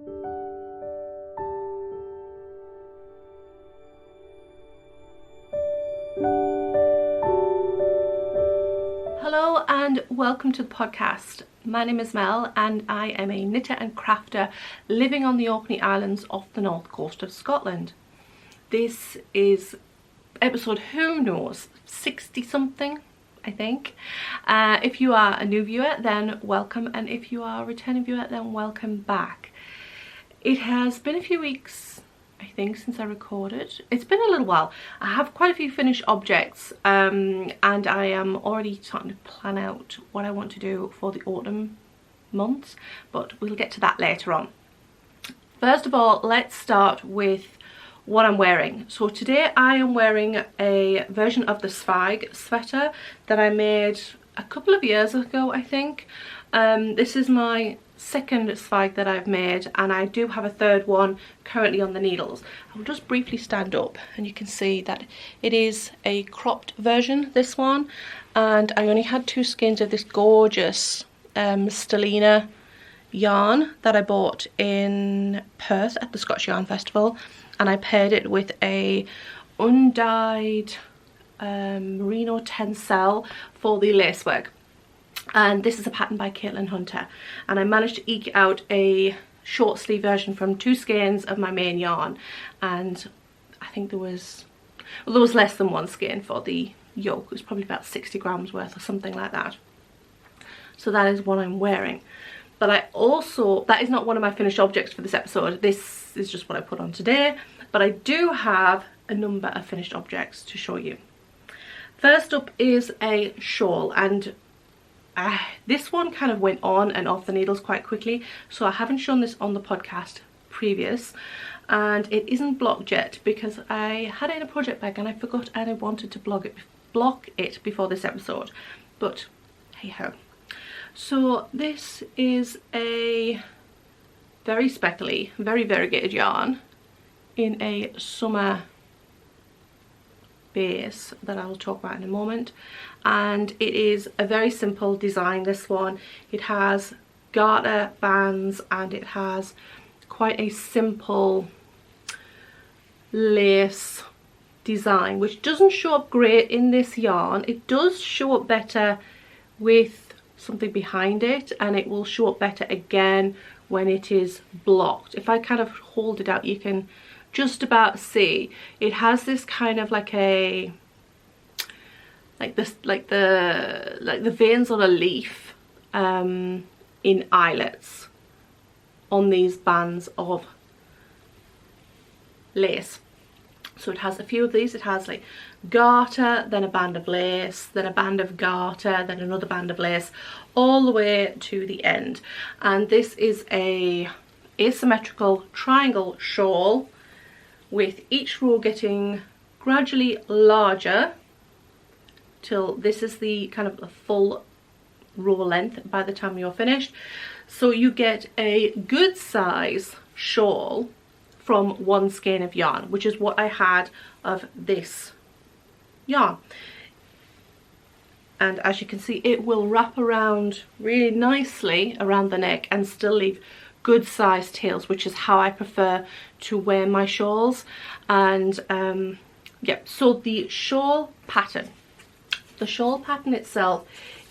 Hello and welcome to the podcast. My name is Mel and I am a knitter and crafter living on the Orkney Islands off the north coast of Scotland. This is episode, who knows, 60 something, I think. If you are a new viewer, then welcome, and if you are a returning viewer, then welcome back. It has been a few weeks, I think, since I recorded. It's been a little while. I have quite a few finished objects and I am already starting to plan out what I want to do for the autumn months, but we'll get to that later on. First of all, let's start with what I'm wearing. So today I am wearing a version of the Svag sweater that I made a couple of years ago, I think. This is my second Svag that I've made, and I do have a third one currently on the needles. I'll just briefly stand up and you can see that it is a cropped version, this one, and I only had 2 skeins of this gorgeous Stellina yarn that I bought in Perth at the Scotch Yarn Festival, and I paired it with a undyed merino tencel for the lacework. And this is a pattern by Caitlin Hunter, and I managed to eke out a short sleeve version from 2 skeins of my main yarn, and I think there was less than 1 skein for the yoke. It was probably about 60 grams worth or something like that. So that is what I'm wearing. But I also, that is not one of my finished objects for this episode. This is just what I put on today, but I do have a number of finished objects to show you. First up is a shawl, and this one kind of went on and off the needles quite quickly, so I haven't shown this on the podcast previous, and it isn't blocked yet because I had it in a project bag and I forgot and I wanted to block it before this episode, but hey ho. So this is a very speckly, very variegated yarn in a summer base that I will talk about in a moment, and it is a very simple design, this one. It has garter bands and it has quite a simple lace design, which doesn't show up great in this yarn. It does show up better with something behind it, and it will show up better again when it is blocked. If I kind of hold it out, you can just about see it has this kind of like the veins on a leaf in eyelets on these bands of lace. So it has a few of these. It has like garter, then a band of lace, then a band of garter, then another band of lace, all the way to the end. And this is a asymmetrical triangle shawl, with each row getting gradually larger till this is the kind of the full row length by the time you're finished. So you get a good size shawl from 1 skein of yarn, which is what I had of this yarn. And as you can see, it will wrap around really nicely around the neck and still leave good sized tails, which is how I prefer to wear my shawls. And yeah, so the shawl pattern itself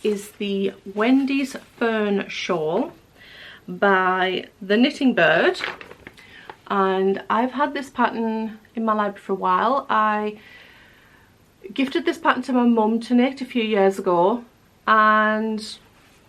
is the Wendy's Fern shawl by the Knitting Bird, and I've had this pattern in my library for a while. I gifted this pattern to my mum to knit a few years ago and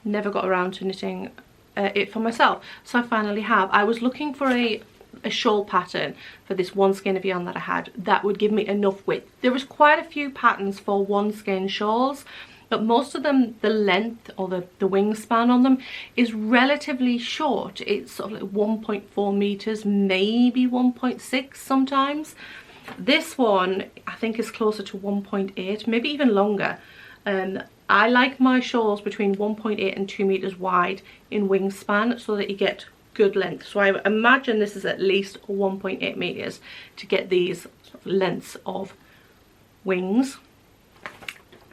never got around to knitting it for myself, so I finally have. I was looking for a shawl pattern for this 1 skein of yarn that I had that would give me enough width. There was quite a few patterns for 1 skein shawls, but most of them, the length or the wingspan on them is relatively short. It's sort of like 1.4 meters, maybe 1.6 sometimes. This one I think is closer to 1.8, maybe even longer. I like my shawls between 1.8 and 2 meters wide in wingspan so that you get good length. So I imagine this is at least 1.8 meters to get these sort of lengths of wings.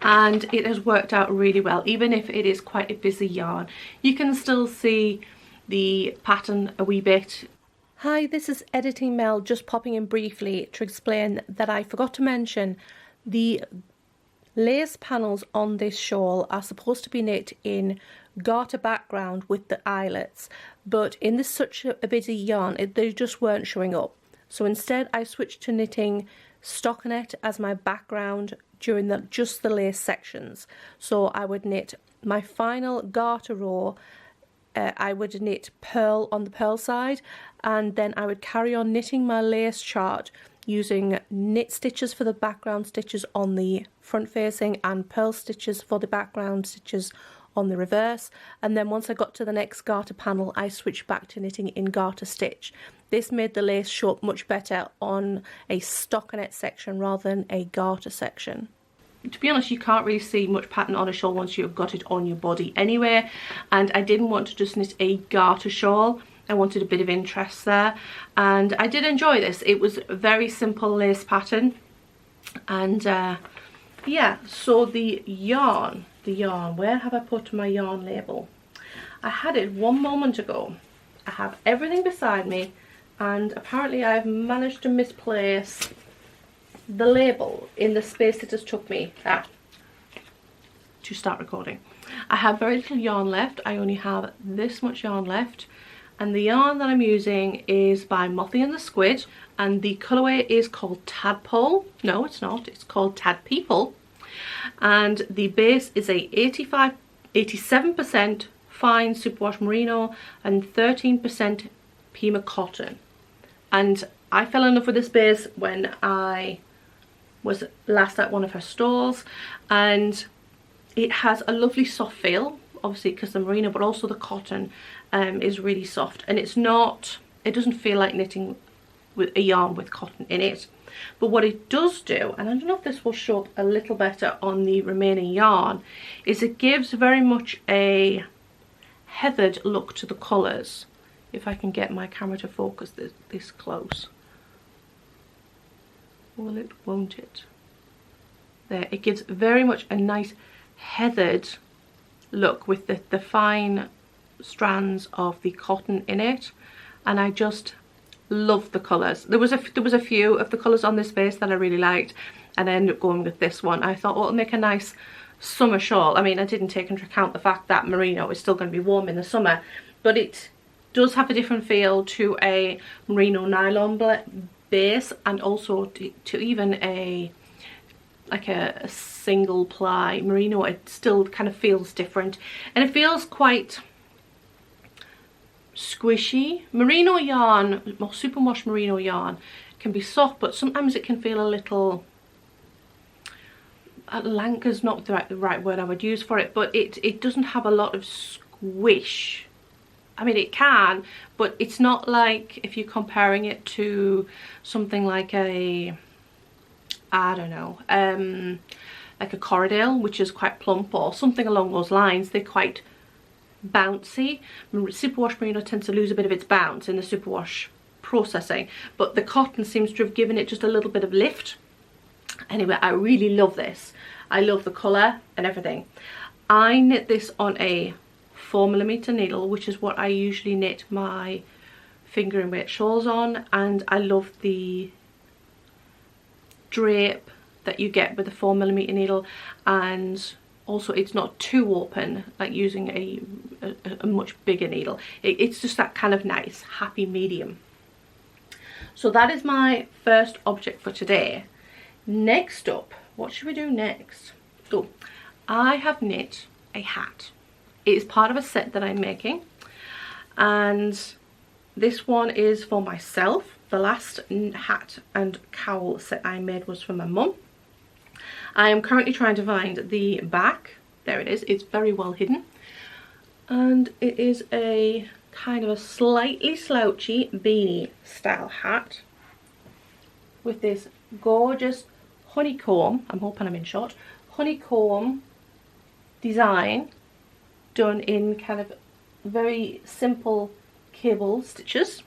And it has worked out really well. Even if it is quite a busy yarn, you can still see the pattern a wee bit Hi, this is Editing Mel, just popping in briefly to explain that I forgot to mention the lace panels on this shawl are supposed to be knit in garter background with the eyelets, but in this such a busy yarn they just weren't showing up. So instead I switched to knitting stockinette as my background during just the lace sections. So I would knit my final garter row, I would knit pearl on the pearl side, and then I would carry on knitting my lace chart using knit stitches for the background stitches on the front facing and pearl stitches for the background stitches on the reverse. And then once I got to the next garter panel, I switched back to knitting in garter stitch. This made the lace show up much better on a stockinette section rather than a garter section. To be honest, you can't really see much pattern on a shawl once you've got it on your body anyway, and I didn't want to just knit a garter shawl. I wanted a bit of interest there, and I did enjoy this. It was a very simple lace pattern, and yeah, so the yarn, where have I put my yarn label? I had it one moment ago. I have everything beside me, and apparently I've managed to misplace the label in the space it just took me to start recording. I have very little yarn left. I only have this much yarn left, and the yarn that I'm using is by Mothie and the Squid, and the colourway is called Tadpole. No, it's not, it's called Tad People, and the base is a 87% fine superwash merino and 13% Pima cotton. And I fell in love with this base when I was last at one of her stalls, and it has a lovely soft feel, obviously because the merino, but also the cotton is really soft, and it doesn't feel like knitting with a yarn with cotton in it. But what it does do, and I don't know if this will show up a little better on the remaining yarn, is it gives very much a heathered look to the colours. If I can get my camera to focus this close. Will it, won't it? There, it gives very much a nice heathered look with the fine strands of the cotton in it, and I just love the colours. There was a few of the colours on this base that I really liked, and I ended up going with this one. I thought, well, it'll make a nice summer shawl. I mean, I didn't take into account the fact that merino is still going to be warm in the summer, but it does have a different feel to a merino nylon base, and also to even a single ply merino. It still kind of feels different, and it feels quite squishy. Merino yarn, or superwash merino yarn, can be soft, but sometimes it can feel a little, lank is not the right word I would use for it, but it doesn't have a lot of squish. I mean, it can, but it's not like if you're comparing it to something like a, I don't know, like a Corriedale, which is quite plump, or something along those lines. They're quite bouncy. Superwash merino tends to lose a bit of its bounce in the superwash processing, but the cotton seems to have given it just a little bit of lift. Anyway, I really love this. I love the colour and everything. I knit this on a 4mm needle, which is what I usually knit my finger and weight shawls on, and I love the drape that you get with a 4mm needle, and also it's not too open like using a much bigger needle. It's just that kind of nice happy medium. So that is my first object for today. Next up, what should we do next? Oh, I have knit a hat. It is part of a set that I'm making, and this one is for myself. The last hat and cowl set I made was for my mum. I am currently trying to find the back. There it is. It's very well hidden, and it is a kind of a slightly slouchy beanie style hat with this gorgeous honeycomb, I'm hoping I'm in shot, honeycomb design done in kind of very simple cable stitches,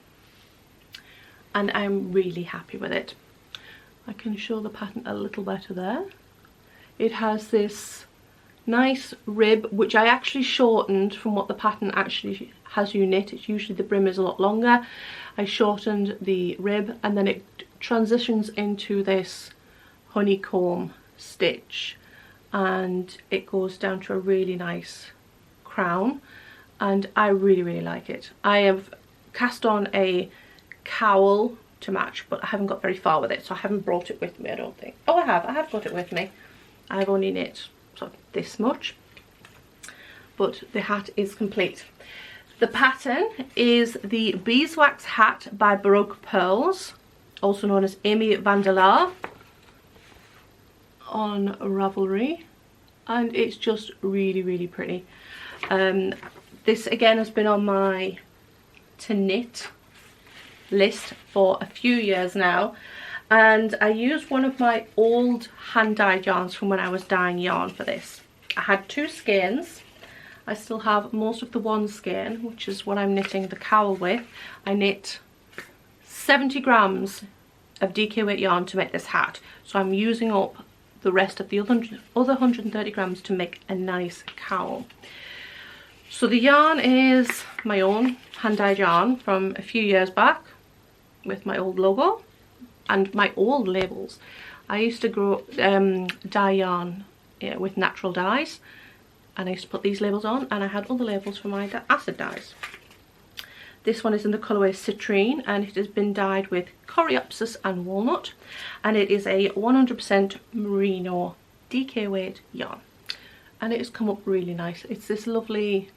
and I'm really happy with it. I can show the pattern a little better there. It has this nice rib, which I actually shortened from what the pattern actually has you knit. It's usually the brim is a lot longer. I shortened the rib, and then it transitions into this honeycomb stitch, and it goes down to a really nice crown, and I really like it. I have cast on a cowl to match, but I haven't got very far with it, so I haven't brought it with me, I don't think. Oh, I have got it with me. I've only knit sort of this much, but the hat is complete. The pattern is the Beeswax Hat by Baroque Pearls, also known as Amy van der Laar, on Ravelry, and it's just really pretty. This again has been on my to knit list for a few years now, and I used one of my old hand dyed yarns from when I was dyeing yarn for this. I had 2 skeins. I still have most of the one skein, which is what I'm knitting the cowl with. I knit 70 grams of DK weight yarn to make this hat, so I'm using up the rest of the other 130 grams to make a nice cowl. So the yarn is my own hand dyed yarn from a few years back with my old logo and my old labels. I used to dye yarn with natural dyes, and I used to put these labels on, and I had other labels for my acid dyes. This one is in the colourway Citrine, and it has been dyed with Coreopsis and Walnut, and it is a 100% merino DK weight yarn, and it has come up really nice. It's this lovely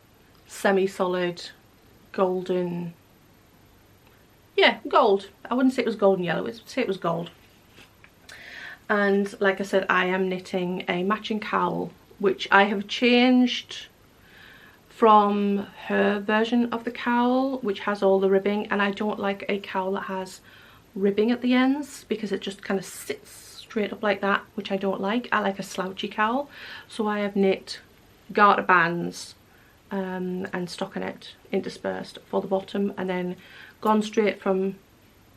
semi-solid golden, yeah, gold. I wouldn't say it was golden yellow, I'd say it was gold. And like I said, I am knitting a matching cowl, which I have changed from her version of the cowl, which has all the ribbing, and I don't like a cowl that has ribbing at the ends because it just kind of sits straight up like that, which I don't like. I like a slouchy cowl, so I have knit garter bands and stockinette interspersed for the bottom, and then gone straight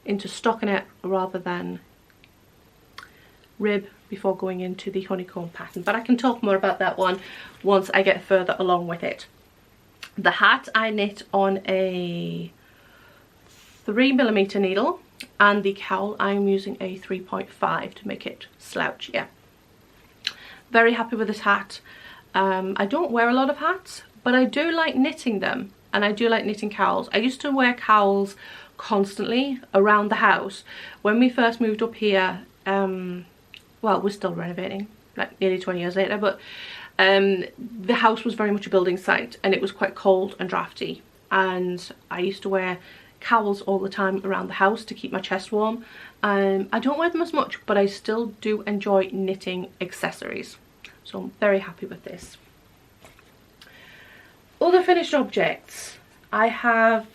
into stockinette rather than rib before going into the honeycomb pattern. But I can talk more about that one once I get further along with it. The hat I knit on a 3mm needle, and the cowl I'm using a 3.5 to make it slouchier. Very happy with this hat. I don't wear a lot of hats, but I do like knitting them, and I do like knitting cowls. I used to wear cowls constantly around the house. When we first moved up here, well, we're still renovating, like nearly 20 years later, but the house was very much a building site, and it was quite cold and drafty, and I used to wear cowls all the time around the house to keep my chest warm. I don't wear them as much, but I still do enjoy knitting accessories, so I'm very happy with this. Other finished objects, I have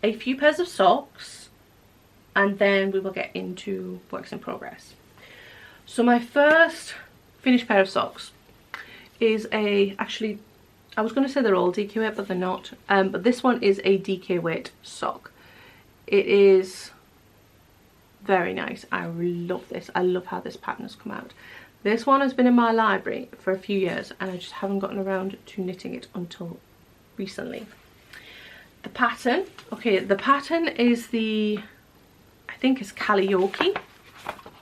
a few pairs of socks, and then we will get into works in progress. So my first finished pair of socks is actually, I was going to say they're all DK weight, but they're not. But this one is a DK weight sock. It is very nice. I love this. I love how this pattern has come out. This one has been in my library for a few years, and I just haven't gotten around to knitting it until recently. The pattern, okay, the pattern is I think it's Kalliope.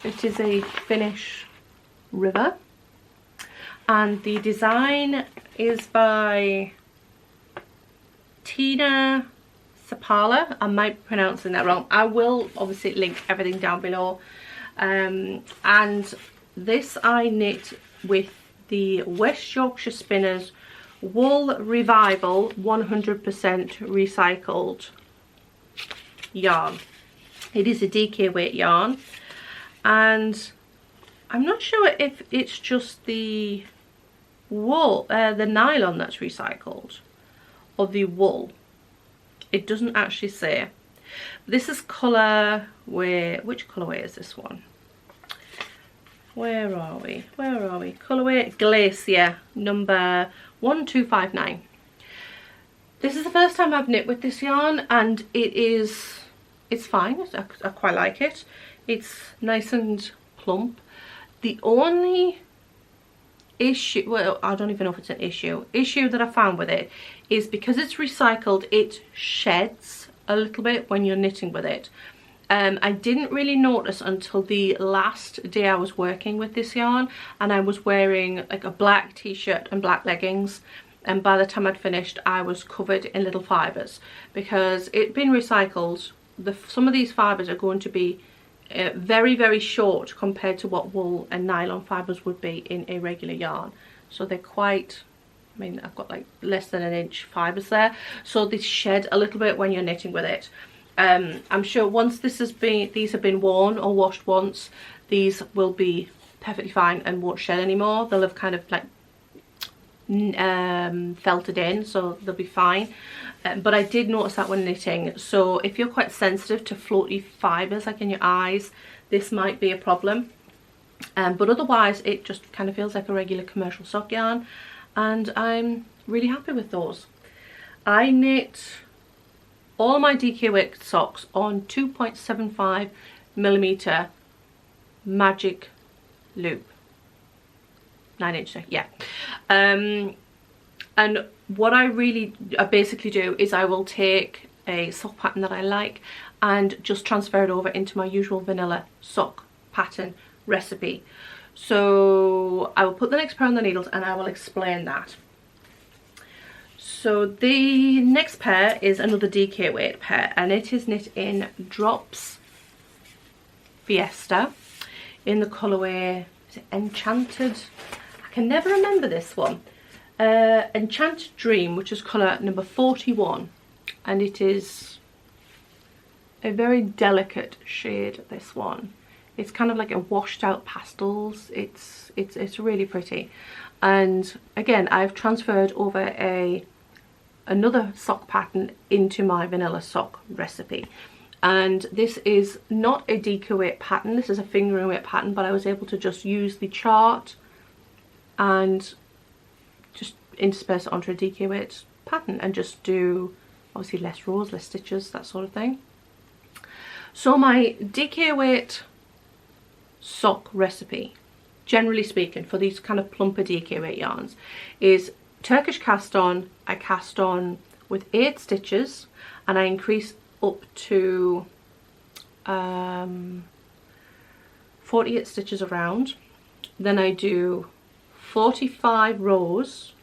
It is a Finnish river, and the design is by Tina Sapala. I might be pronouncing that wrong. I will obviously link everything down below. And this I knit with the West Yorkshire Spinners Wool Revival 100% recycled yarn. It is a DK weight yarn, and I'm not sure if it's just the wool, the nylon that's recycled, or the wool. It doesn't actually say. This is colour, which colourway is this one? Where are we? Colourway Glacier, number 1259. This is the first time I've knit with this yarn, and it's fine. I quite like it. It's nice and plump. The only issue, well, I don't even know if it's an issue that I found with it is because it's recycled, it sheds a little bit when you're knitting with it. I didn't really notice until the last day I was working with this yarn, and I was wearing like a black t-shirt and black leggings, and by the time I'd finished I was covered in little fibres because it'd been recycled. Some of these fibres are going to be very, very short compared to what wool and nylon fibres would be in a regular yarn. So they're quite, I mean, I've got like less than an inch fibres there, so they shed a little bit when you're knitting with it. I'm sure once these have been worn or washed once, these will be perfectly fine and won't shed anymore. They'll have kind of like felted in, so they'll be fine. But I did notice that when knitting, so if you're quite sensitive to floaty fibres like in your eyes, this might be a problem. But otherwise it just kind of feels like a regular commercial sock yarn, and I'm really happy with those. I knit all my DK weight socks on 2.75mm magic loop, 9-inch, yeah. And what I basically do is I will take a sock pattern that I like and just transfer it over into my usual vanilla sock pattern recipe. So I will put the next pair on the needles and I will explain that. So the next pair is another DK weight pair, and it is knit in Drops Fiesta in the colourway, is it Enchanted? I can never remember this one. Enchanted Dream, which is colour number 41, and it is a very delicate shade, this one. It's kind of like a washed out pastels. It's really pretty. And again, I've transferred over another sock pattern into my vanilla sock recipe, and this is not a DK weight pattern, this is a fingering weight pattern, but I was able to just use the chart and just intersperse it onto a DK weight pattern and just do obviously less rows, less stitches, that sort of thing. So my DK weight sock recipe, generally speaking, for these kind of plumper DK weight yarns is Turkish cast on. I cast on with 8 stitches and I increase up to 48 stitches around. Then I do 45 rows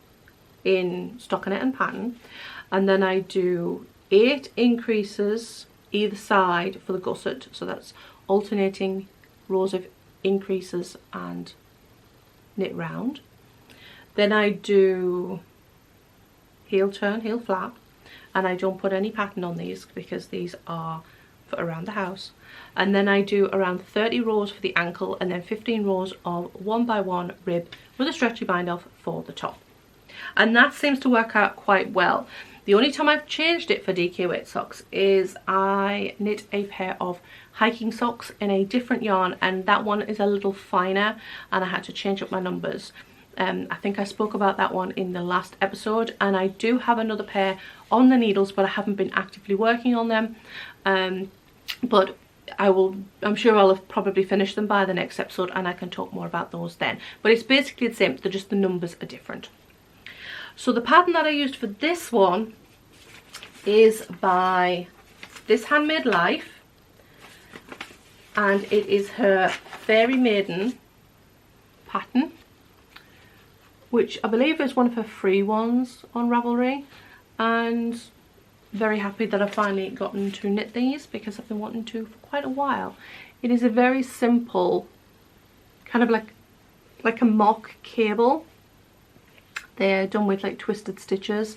in stockinette and pattern, and then I do 8 increases either side for the gusset, so that's alternating rows of increases and knit round. Then I do heel turn, heel flap, and I don't put any pattern on these because these are for around the house. And then I do around 30 rows for the ankle, and then 15 rows of 1x1 rib with a stretchy bind off for the top. And that seems to work out quite well. The only time I've changed it for DK weight socks is I knit a pair of hiking socks in a different yarn, and that one is a little finer and I had to change up my numbers. I think I spoke about that one in the last episode, and I do have another pair on the needles, but I haven't been actively working on them. But I'm sure I'll have probably finished them by the next episode and I can talk more about those then. But it's basically the same, they're just the numbers are different. So the pattern that I used for this one is by This Handmade Life, and it is her Fairy Maiden pattern, which I believe is one of her free ones on Ravelry, and very happy that I've finally gotten to knit these because I've been wanting to for quite a while. It is a very simple, kind of like a mock cable. They're done with like twisted stitches,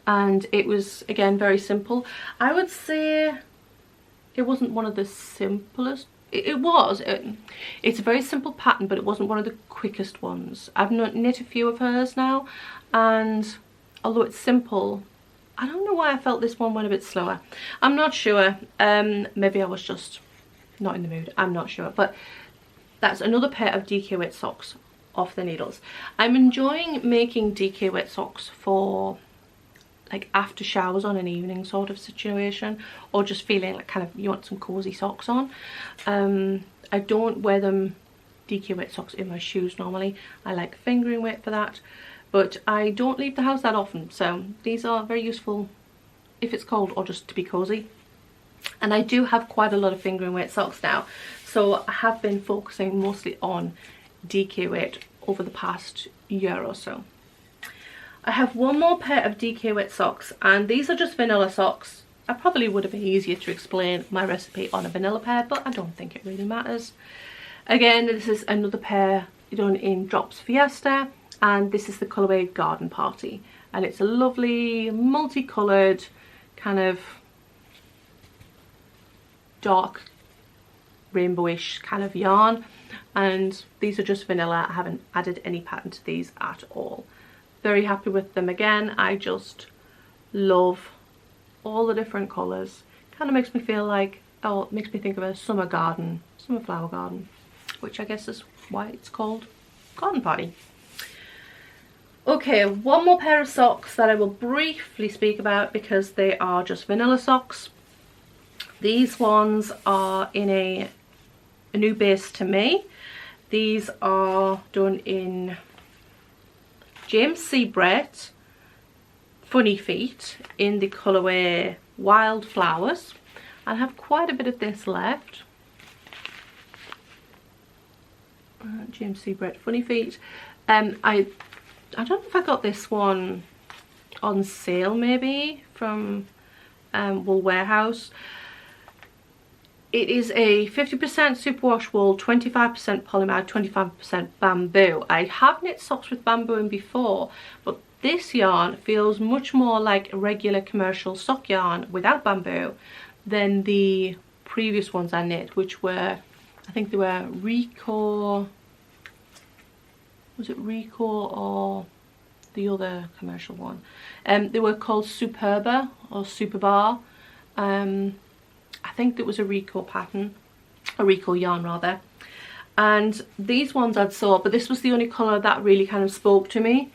and it was again very simple. I would say it wasn't one of the simplest. It's a very simple pattern, but it wasn't one of the quickest ones. I've knit a few of hers now, and although it's simple, I don't know why I felt this one went a bit slower. I'm not sure. Maybe I was just not in the mood. I'm not sure. But that's another pair of DK weight socks off the needles. I'm enjoying making DK weight socks for like after showers on an evening sort of situation, or just feeling like kind of you want some cozy socks on. I don't wear them DK weight socks in my shoes normally. I like fingering weight for that, but I don't leave the house that often, so these are very useful if it's cold or just to be cozy. And I do have quite a lot of fingering weight socks now, so I have been focusing mostly on DK weight over the past year or so. I have one more pair of DK weight socks, and these are just vanilla socks. I probably would have been easier to explain my recipe on a vanilla pair, but I don't think it really matters. Again, this is another pair done in Drops Fiesta, and this is the colourway Garden Party, and it's a lovely multicoloured kind of dark rainbowish kind of yarn, and these are just vanilla. I haven't added any pattern to these at all. Very happy with them. Again, I just love all the different colours. Kind of makes me feel like, oh, it makes me think of a summer garden, summer flower garden, which I guess is why it's called Garden Party. Okay, one more pair of socks that I will briefly speak about because they are just vanilla socks. These ones are in a new base to me. These are done in James C. Brett Funny Feet in the colourway Wild Flowers. I have quite a bit of this left. James C. Brett Funny Feet. I don't know if I got this one on sale maybe from Wool Warehouse. It is a 50% superwash wool, 25% polymer, 25% bamboo. I have knit socks with bamboo in before, but this yarn feels much more like a regular commercial sock yarn without bamboo than the previous ones I knit, which were, I think they were Rico, was it Rico or the other commercial one? They were called Superba or Superbar. I think it was a Rico pattern, a Rico yarn rather. And these ones I'd saw, but this was the only colour that really kind of spoke to me,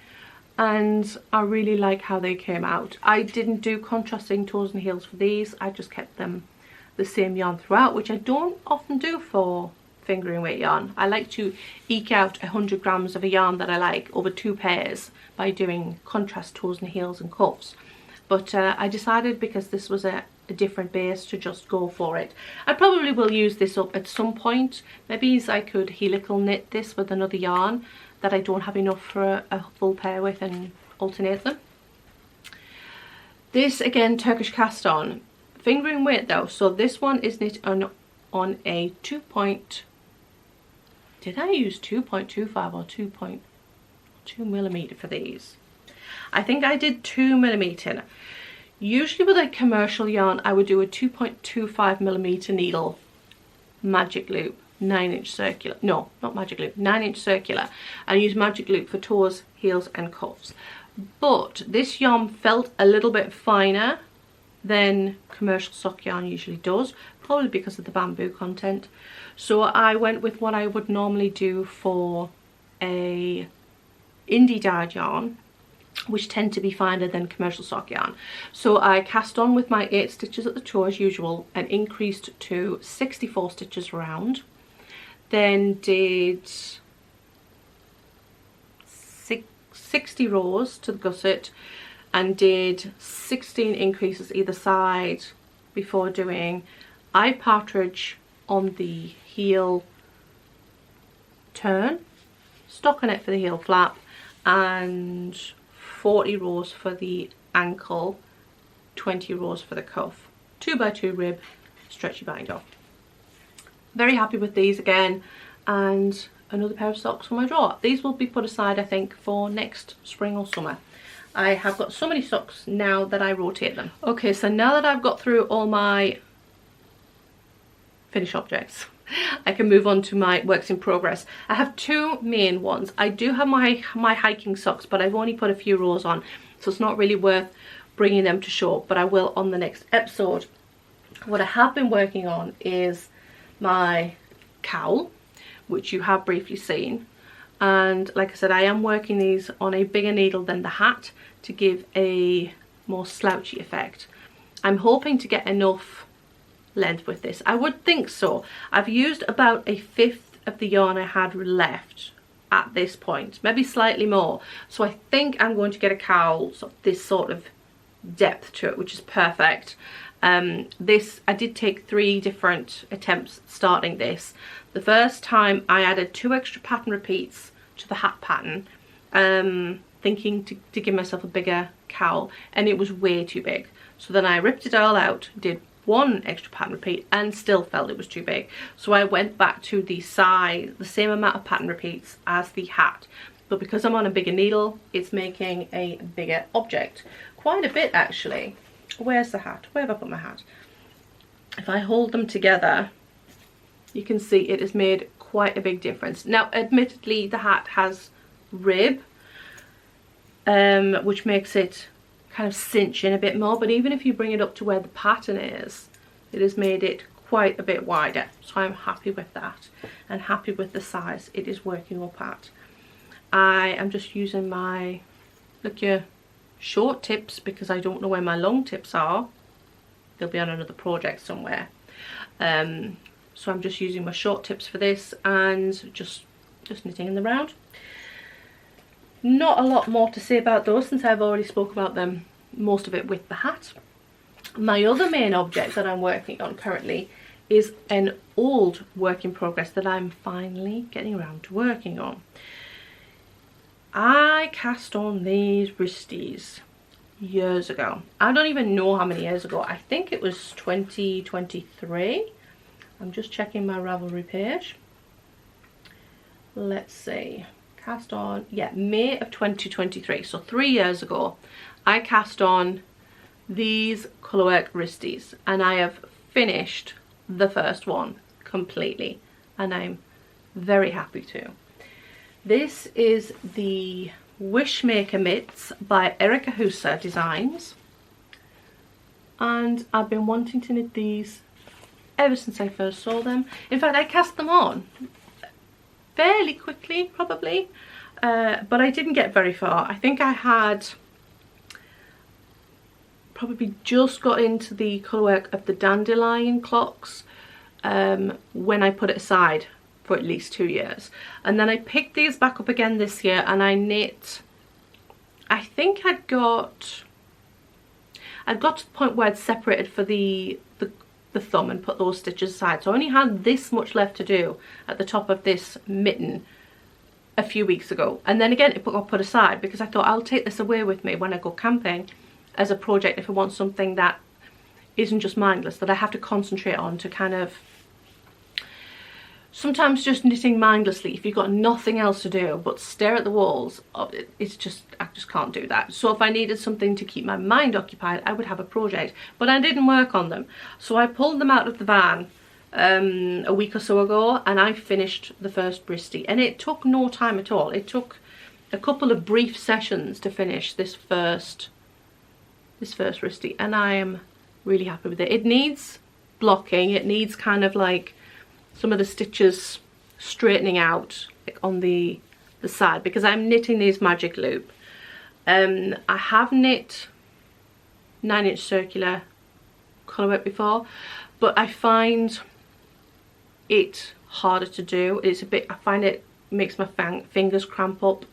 and I really like how they came out. I didn't do contrasting toes and heels for these. I just kept them the same yarn throughout, which I don't often do for fingering weight yarn. I like to eke out 100 grams of a yarn that I like over 2 pairs by doing contrast toes and heels and cuffs. But I decided, because this was a different base, to just go for it. I probably will use this up at some point. Maybe I could helical knit this with another yarn that I don't have enough for a full pair with and alternate them. This again, Turkish cast on. Fingering weight though, so this one is knit on a 2 point, did I use 2.25 or 2.2 millimeter for these? I think I did 2 millimeter. Usually with a commercial yarn I would do a 2.25 millimeter needle magic loop, 9-inch circular, no not magic loop, 9-inch circular, and use magic loop for toes, heels and cuffs. But this yarn felt a little bit finer than commercial sock yarn usually does, probably because of the bamboo content. So I went with what I would normally do for a indie dyed yarn, which tend to be finer than commercial sock yarn. So I cast on with my 8 stitches at the toe as usual and increased to 64 stitches round. Then did 60 rows to the gusset and did 16 increases either side before doing eye partridge on the heel turn, stockinette for the heel flap, and 40 rows for the ankle, 20 rows for the cuff, 2x2 rib stretchy binder. Very happy with these again, and another pair of socks for my drawer. These will be put aside I think for next spring or summer. I have got so many socks now that I rotate them. Okay, so now that I've got through all my finished objects, I can move on to my works in progress. I have 2 main ones. I do have my hiking socks, but I've only put a few rows on, so it's not really worth bringing them to show, but I will on the next episode. What I have been working on is my cowl, which you have briefly seen, and like I said, I am working these on a bigger needle than the hat to give a more slouchy effect. I'm hoping to get enough length with this. I would think so. I've used about a 1/5 of the yarn I had left at this point, maybe slightly more. So I think I'm going to get a cowl, so this sort of depth to it, which is perfect. This, I did take 3 different attempts starting this. The first time I added 2 extra pattern repeats to the hat pattern, thinking to give myself a bigger cowl, and it was way too big. So then I ripped it all out, did 1 extra pattern repeat, and still felt it was too big. So I went back to the size, the same amount of pattern repeats as the hat, but because I'm on a bigger needle, it's making a bigger object. Quite a bit actually. Where's the hat? Where have I put my hat? If I hold them together, you can see it has made quite a big difference. Now admittedly the hat has rib, which makes it kind of cinch in a bit more, but even if you bring it up to where the pattern is, it has made it quite a bit wider. So I'm happy with that and happy with the size it is working up at. I am just using my, look here, short tips because I don't know where my long tips are. They'll be on another project somewhere. So I'm just using my short tips for this and just knitting in the round. Not a lot more to say about those since I've already spoke about them, most of it with the hat. My other main object that I'm working on currently is an old work in progress that I'm finally getting around to working on. I cast on these wristies years ago. I don't even know how many years ago. I think it was 2023. I'm just checking my Ravelry page. Let's see. Cast on, yeah, May of 2023. So 3 years ago, I cast on these colourwork wristies and I have finished the first one completely and I'm very happy to. This is the Wishmaker Mitts by Erica Husa Designs, and I've been wanting to knit these ever since I first saw them. In fact, I cast them on fairly quickly probably, but I didn't get very far. I think I had probably just got into the colourwork of the dandelion clocks when I put it aside for at least 2 years, and then I picked these back up again this year and I knit, I think I'd got to the point where I'd separated for the thumb and put those stitches aside, so I only had this much left to do at the top of this mitten a few weeks ago, and then again it got put aside because I thought I'll take this away with me when I go camping as a project if I want something that isn't just mindless, that I have to concentrate on to kind of, sometimes just knitting mindlessly if you've got nothing else to do but stare at the walls, it's just, I just can't do that. So if I needed something to keep my mind occupied, I would have a project, but I didn't work on them. So I pulled them out of the van a week or so ago and I finished the first wristie, and it took no time at all. It took a couple of brief sessions to finish this first wristie, and I am really happy with it. It needs blocking, it needs kind of like some of the stitches straightening out like on the side because I'm knitting these magic loop. I have knit 9-inch circular colourwork before, but I find it harder to do. It's a bit, I find it makes my fingers cramp up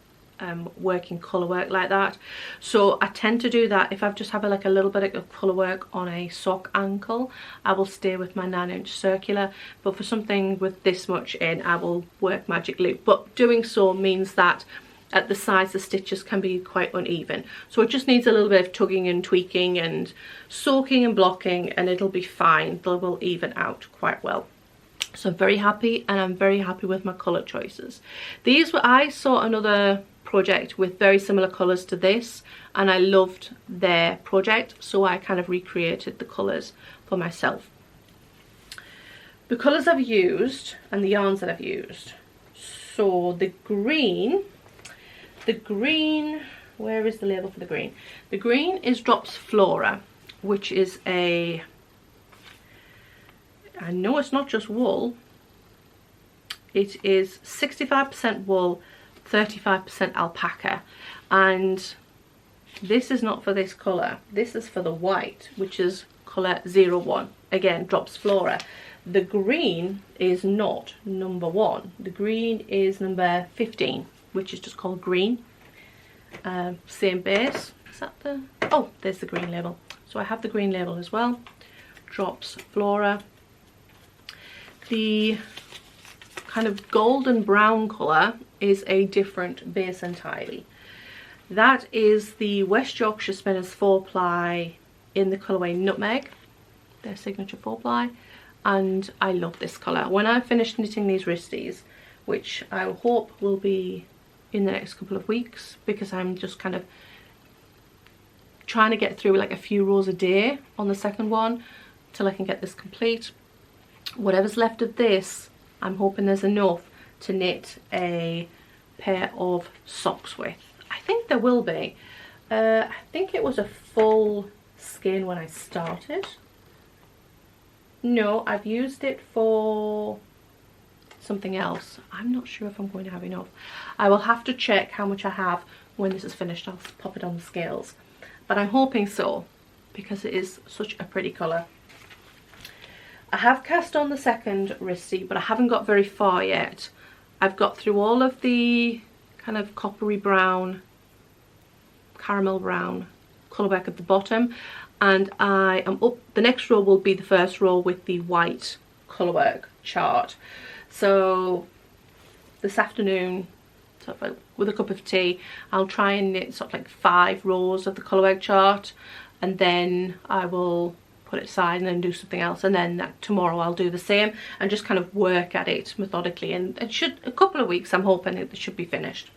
working colourwork like that, so I tend to do that if I just have a little bit of colourwork on a sock ankle. I will stay with my 9-inch circular, but for something with this much in, I will work magic loop, but doing so means that at the sides the stitches can be quite uneven, so it just needs a little bit of tugging and tweaking and soaking and blocking and it'll be fine. They will even out quite well. So I'm very happy, and I'm very happy with my colour choices. These were, I saw another project with very similar colours to this and I loved their project, so I kind of recreated the colours for myself. The colours I've used and the yarns that I've used. So the green, where is the label for the green? The green is Drops Flora, which is a, I know it's not just wool, it is 65% wool, 35% alpaca, and this is not for this colour, this is for the white, which is colour 01. again, Drops Flora. The green is not number 1. The green is number 15, which is just called green. Same base. Is that the... Oh, there's the green label. So I have the green label as well. Drops Flora. The kind of golden brown colour is a different base entirely. That is the West Yorkshire Spinners 4-ply in the colourway Nutmeg, their signature 4-ply, and I love this colour. When I finish knitting these wristies, which I hope will be in the next couple of weeks, because I'm just kind of trying to get through like a few rows a day on the second one till I can get this complete. Whatever's left of this, I'm hoping there's enough to knit a pair of socks with. I think there will be. I think it was a full skein when I started. No, I've used it for something else. I'm not sure if I'm going to have enough. I will have to check how much I have when this is finished. I'll pop it on the scales. But I'm hoping so, because it is such a pretty colour. I have cast on the second wristy, but I haven't got very far yet. I've got through all of the kind of coppery brown, caramel brown colourwork at the bottom, and I am up. The next row will be the first row with the white colourwork chart. So this afternoon, sort of with a cup of tea, I'll try and knit sort of like 5 rows of the colourwork chart, and then I will put it aside and then do something else, and then tomorrow I'll do the same and just kind of work at it methodically, and it should, a couple of weeks, I'm hoping it should be finished.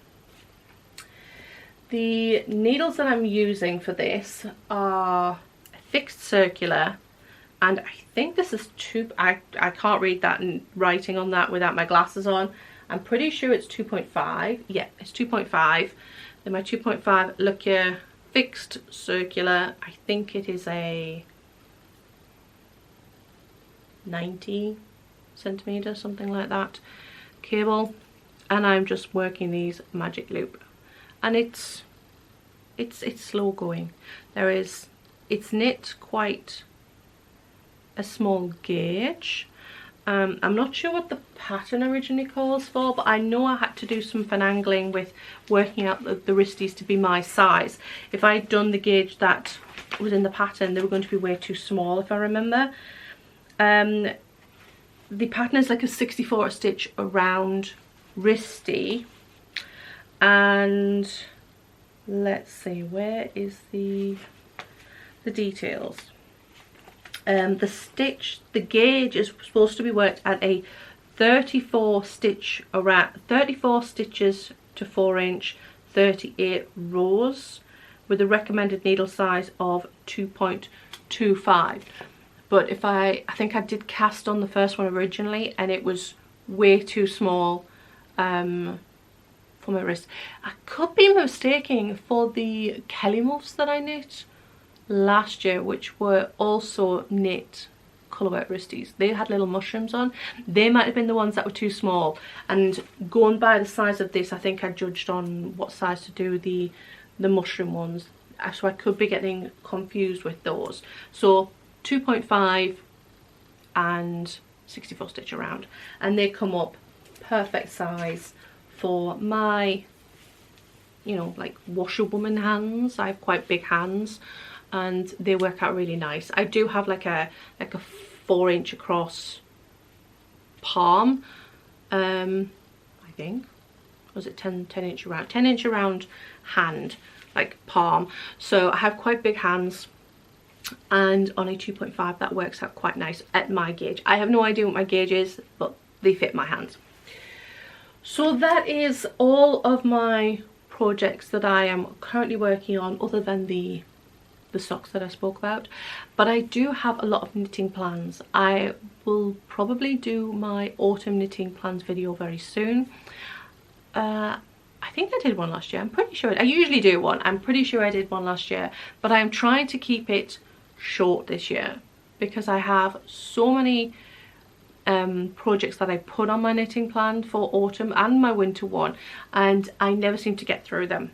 The needles that I'm using for this are a fixed circular, and I think this is I can't read that writing on that without my glasses on. I'm pretty sure it's 2.5. Yeah, it's 2.5. Then my 2.5 look here, fixed circular. I think it is a 90 centimeters, something like that, cable, and I'm just working these magic loop, and it's slow going. It's knit quite a small gauge. I'm not sure what the pattern originally calls for, but I know I had to do some finagling with working out the wristies to be my size. If I'd done the gauge that was in the pattern, they were going to be way too small, if I remember. The pattern is like a 64 stitch around wristy, and let's see, where is the details? The gauge is supposed to be worked at a 34 stitches to 4 inch, 38 rows, with a recommended needle size of 2.25. But if I think I did cast on the first one originally, and it was way too small for my wrist. I could be mistaking for the Kelly muffs that I knit last year, which were also knit colourwork wristies. They had little mushrooms on. They might have been the ones that were too small, and going by the size of this, I think I judged on what size to do the mushroom ones, so I could be getting confused with those. So 2.5 and 64 stitch around, and they come up perfect size for my, you know, like washerwoman hands. I have quite big hands, and they work out really nice. I do have like a 4 inch across palm, I think, was it 10 inch around, 10 inch around hand, like palm. So I have quite big hands, and on a 2.5 that works out quite nice at my gauge. I have no idea what my gauge is, but they fit my hands. So that is all of my projects that I am currently working on, other than the socks that I spoke about. But I do have a lot of knitting plans. I will probably do my autumn knitting plans video very soon. I think I did one last year. I'm pretty sure I usually do one. I'm pretty sure I did one last year, but I'm trying to keep it short this year because I have so many projects that I put on my knitting plan for autumn and my winter one, and I never seem to get through them.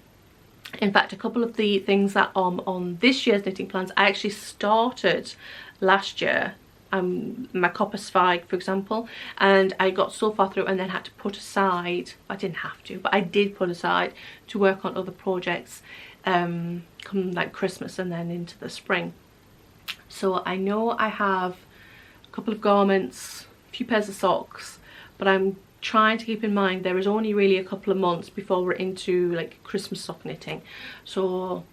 In fact, a couple of the things that are on this year's knitting plans I actually started last year my copper spike, for example, and I got so far through and then had to put aside, I didn't have to, but I did put aside to work on other projects come like Christmas and then into the spring. So I know I have a couple of garments, a few pairs of socks, but I'm trying to keep in mind there is only really a couple of months before we're into like Christmas sock knitting, so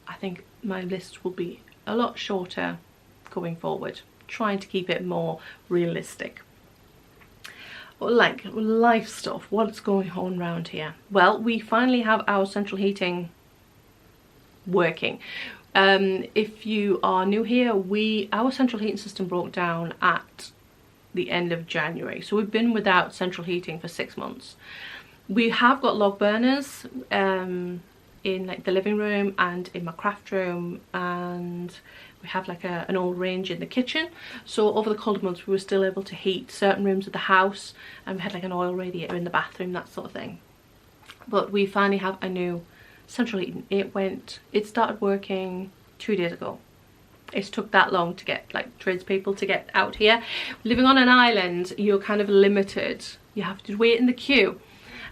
I think my list will be a lot shorter going forward, trying to keep it more realistic. Like life stuff, what's going on around here? Well, we finally have our central heating working. If you are new here, our central heating system broke down at the end of January, so we've been without central heating for 6 months. We have got log burners in like the living room and in my craft room, and we have like an old range in the kitchen, so over the colder months we were still able to heat certain rooms of the house, and we had like an oil radiator in the bathroom, that sort of thing. But we finally have a new central heating. It started working 2 days ago. It took that long to get like tradespeople to get out here. Living on an island, you're kind of limited, you have to wait in the queue.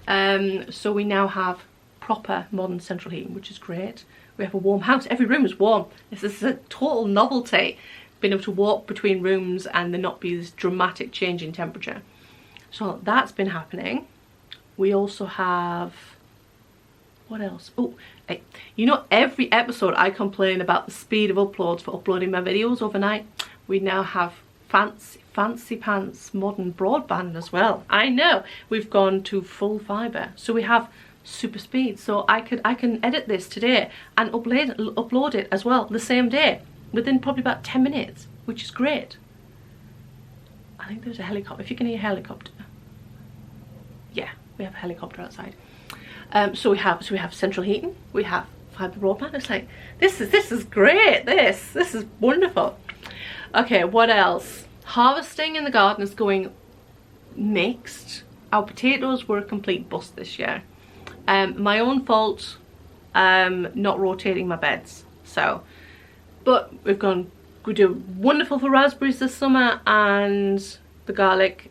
So we now have proper modern central heating, which is great. We have a warm house, every room is warm. This is a total novelty, being able to walk between rooms and there not be this dramatic change in temperature. So that's been happening. We also have, what else? Oh, you know, every episode I complain about the speed of uploads for uploading my videos overnight. We now have fancy pants modern broadband as well. I know, we've gone to full fibre, so we have super speed. So I can edit this today and upload it as well the same day within probably about 10 minutes, which is great. I think there's a helicopter. If you can hear a helicopter, yeah, we have a helicopter outside. So we have central heating, we have fibre broadband. It's like this is great. This is wonderful. Okay, what else? Harvesting in the garden is going mixed. Our potatoes were a complete bust this year. My own fault, not rotating my beds. So, but we do wonderful for raspberries this summer, and the garlic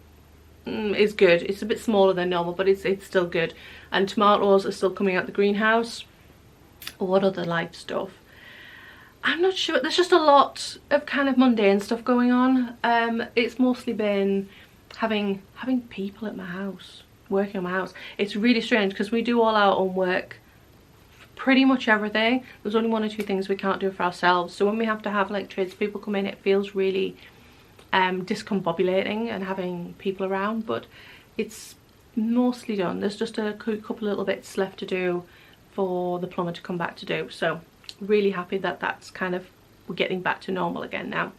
is good. It's a bit smaller than normal, but it's still good. And tomatoes are still coming out the greenhouse. What other light stuff? I'm not sure. There's just a lot of kind of mundane stuff going on. It's mostly been having people at my house, working on my house. It's really strange because we do all our own work, pretty much everything. There's only 1 or 2 things we can't do for ourselves. So when we have to have like tradespeople come in, it feels really discombobulating and having people around, but it's mostly done. There's just a couple little bits left to do for the plumber to come back to do. So really happy that that's kind of, we're getting back to normal again now.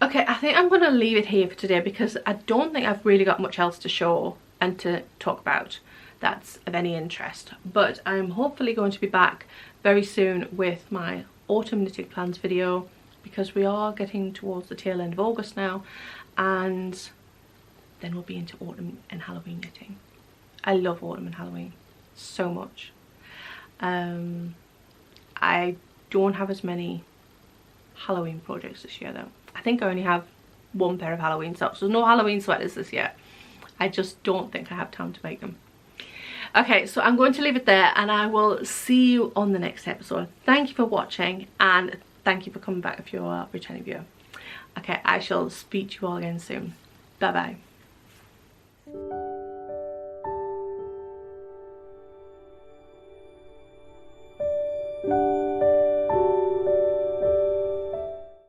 Okay, I think I'm going to leave it here for today because I don't think I've really got much else to show and to talk about that's of any interest. But I'm hopefully going to be back very soon with my autumn knitting plans video, because we are getting towards the tail end of August now, and then we'll be into autumn and Halloween knitting. I love autumn and Halloween so much. I don't have as many Halloween projects this year though. I think I only have 1 pair of Halloween socks. There's no Halloween sweaters this year. I just don't think I have time to make them. Okay, so I'm going to leave it there, and I will see you on the next episode. Thank you for watching, and thank you for coming back if you're a returning viewer. Okay, I shall speak to you all again soon. Bye bye.